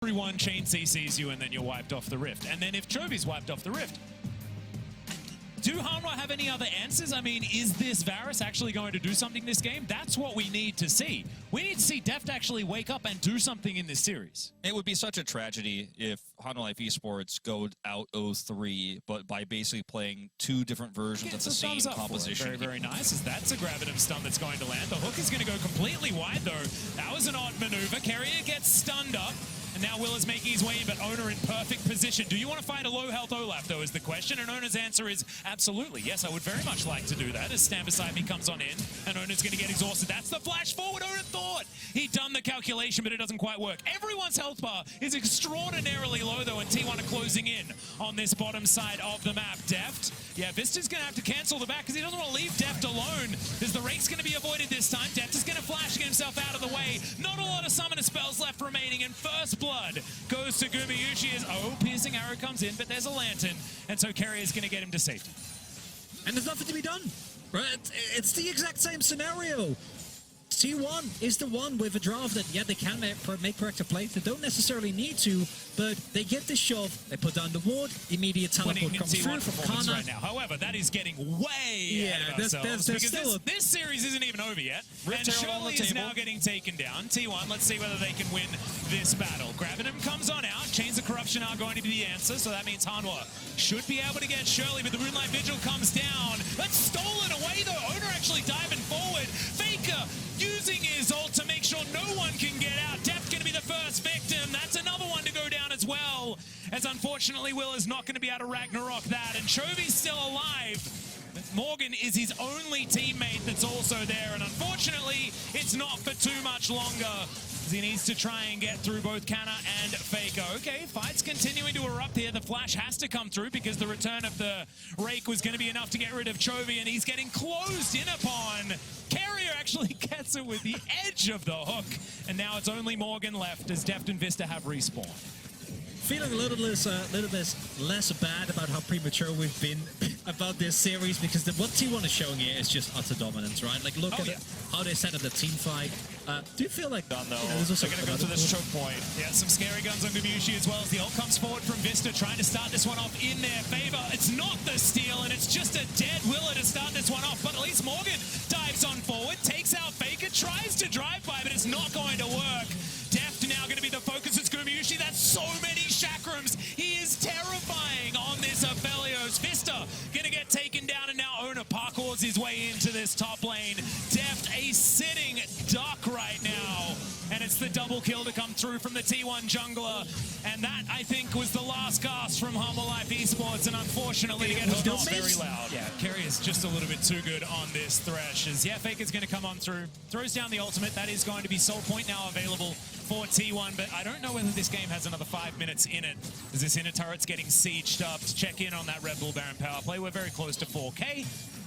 Everyone chain CCs you and then you're wiped off the rift. And then if Chovy's wiped off the rift, do Hanwha have any other answers? I mean, is this Varus actually going to do something this game? That's what we need to see. We need to see Deft actually wake up and do something in this series. It would be such a tragedy if Hanwha Esports go out 0-3, but by basically playing two different versions of the same composition. Very, very nice. As that's a Gravitum stun that's going to land. The hook is going to go completely wide, though. That was an odd maneuver. Keria gets stunned up. And now Will is making his way in, but Oner in perfect position. Do you want to fight a low-health Olaf, though, is the question. And Oner's answer is absolutely. Yes, I would very much like to do that as Stand Beside Me comes on in. And Oner's going to get exhausted. That's the flash forward. Oner thought he'd done the calculation, but it doesn't quite work. Everyone's health bar is extraordinarily low, though, and T1 are closing in on this bottom side of the map. Deft, yeah, Vsta's going to have to cancel the back because he doesn't want to leave Deft alone. As the rake's going to be avoided this time. Deft is going to flash, get himself out of the way. Not a lot of summoner spells left remaining, and first blood goes to Gumayusi as, piercing arrow comes in, but there's a lantern, and so Keria is going to get him to safety. And there's nothing to be done, right? It's the exact same scenario. T1 is the one with a draft that, yeah, they can make corrective plays. They don't necessarily need to, but they get the shove, they put down the ward, immediate teleport comes through from Canna. Right now. However, that is getting way ahead of ourselves because this series isn't even over yet. And Shirley is now getting taken down. T1, let's see whether they can win this battle. Gravitum comes on out. Chains of Corruption are going to be the answer, so that means Hanwha should be able to get Shirley, but the Runelight Vigil comes down. That's stolen away, though. Oner actually diving forward. Faker using his ult to make sure no one can get out. Deft going to be the first victim. That's another one to go down as well. As unfortunately, Will is not going to be able to Ragnarok that. And Chovy's still alive. Morgan is his only teammate that's also there. And unfortunately, it's not for too much longer. He needs to try and get through both Canna and Faker. Okay, fight's continuing to erupt here. The flash has to come through because the return of the rake was going to be enough to get rid of Chovy, and he's getting closed in upon. Keria actually gets it with the edge of the hook, and now it's only Morgan left as Deft and Vsta have respawned. Feeling a little less bad about how premature we've been about this series, because what T1 is showing here is just utter dominance, right? Like, look at how they set up the team fight. Do you feel like they're going to go to this choke point? Yeah, some scary guns on Gumayusi as well as the ult comes forward from Vsta, trying to start this one off in their favor. It's not the steal, and it's just a dead Willa to start this one off, but at least Morgan dives on forward, takes out Faker, tries to drive by, but it's not going to work. Deft now going to be the focus. It's Gumayusi. That's so many chakrams. He is terrifying on this Aphelios. Vsta going to get taken down, and now Oner parkours his way into this top lane. Deft a sitting duck right now, and it's the double kill to come through from the T1 jungler, and that, I think, was the last gasp from HLE Esports, and unfortunately to get hooked off very loud. Yeah, Keria is just a little bit too good on this Thresh, as yeah, Faker's going to come on through, throws down the ultimate. That is going to be Soul Point now available for T1, but I don't know whether this game has another 5 minutes in it, as this inner turret's getting sieged up. To check in on that Red Bull Baron power play, we're very close to 4K,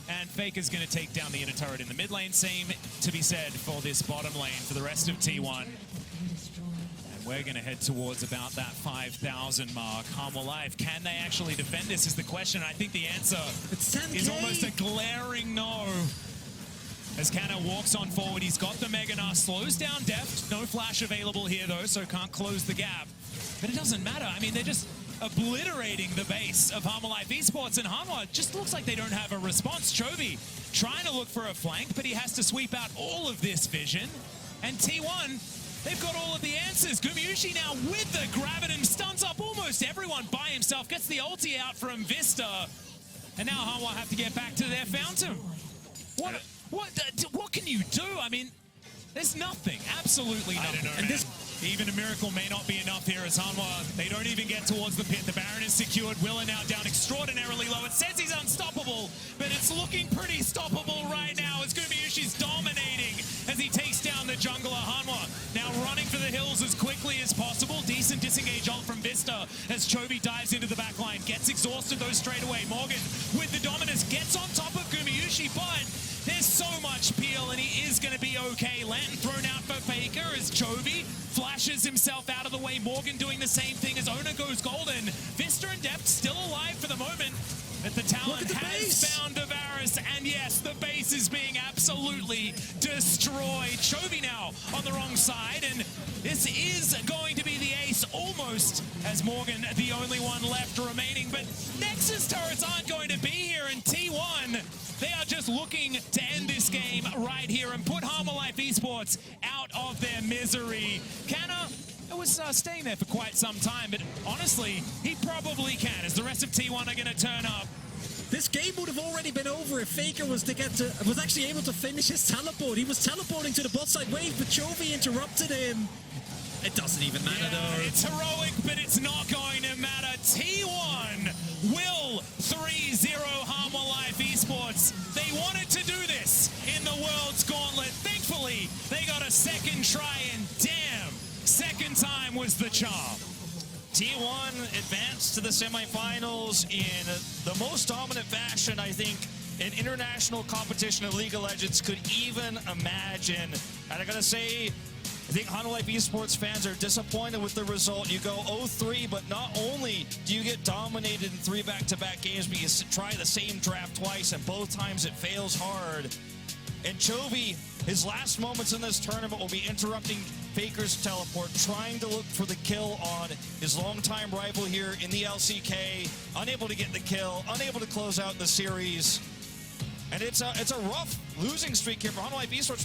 and Faker's going to take down the inner turret in the mid lane. Same to be said for this bottom lane for the rest of T1. And we're going to head towards about that 5,000 mark. HLE, can they actually defend this is the question. I think the answer is almost a glaring no. As Canna walks on forward, he's got the Mega Gnar, slows down Deft. No flash available here, though, so can't close the gap. But it doesn't matter. I mean, they're just obliterating the base of HLE Esports, and Hanwha just looks like they don't have a response. Chovy trying to look for a flank, but he has to sweep out all of this vision. And T1, they've got all of the answers. Gumayusi now with the Gravitum stuns up almost everyone by himself, gets the ulti out from Vsta, and now Hanwha have to get back to their fountain. What can you do? I mean, there's nothing, absolutely nothing. I don't know, man. Even a miracle may not be enough here as Hanwha, they don't even get towards the pit. The Baron is secured. Willa now down extraordinarily low. It says he's unstoppable, but it's looking pretty stoppable right now as Gumayusi's dominating as he takes down the jungler. Hanwha now running for the hills as quickly as possible. Decent disengage ult from Vsta as Chovy dives into the back line. Gets exhausted though straight away. Morgan with the dominance gets on top of Gumayusi, but there's so much peel, and he is going to be okay. Lantern thrown out for Faker as Chovy flashes himself out of the way. Morgan doing the same thing as Oner goes golden. Vsta and Deft still alive for the moment, but the Talon has found a Varus, and yes, the base is being absolutely destroyed. Chovy now on the wrong side, and this is going to be the ace almost has Morgan the only one left remaining, but Nexus turrets aren't going to be here, and T1, they are just looking to end this game right here and put Hanwha Esports out of their misery. Canna was staying there for quite some time, but honestly, he probably can, as the rest of T1 are going to turn up. This game would have already been over if Faker was actually able to finish his teleport. He was teleporting to the bot side wave, but Chovy interrupted him. It doesn't even matter though. It's heroic, but it's not going to matter. T1 will 3-0 Hanwha Esports. They wanted to do this in the World's Gauntlet. Thankfully, they got a second try, and damn, second time was the charm. T1 advanced to the semifinals in the most dominant fashion I think an international competition of League of Legends could even imagine. And I gotta say, I think Hanwha Esports fans are disappointed with the result. You go 0-3, but not only do you get dominated in 3 back-to-back games, but you try the same draft twice, and both times it fails hard. And Chovy, his last moments in this tournament will be interrupting Faker's teleport, trying to look for the kill on his longtime rival here in the LCK, unable to get the kill, unable to close out the series. And it's a rough losing streak here for Hanwha Esports.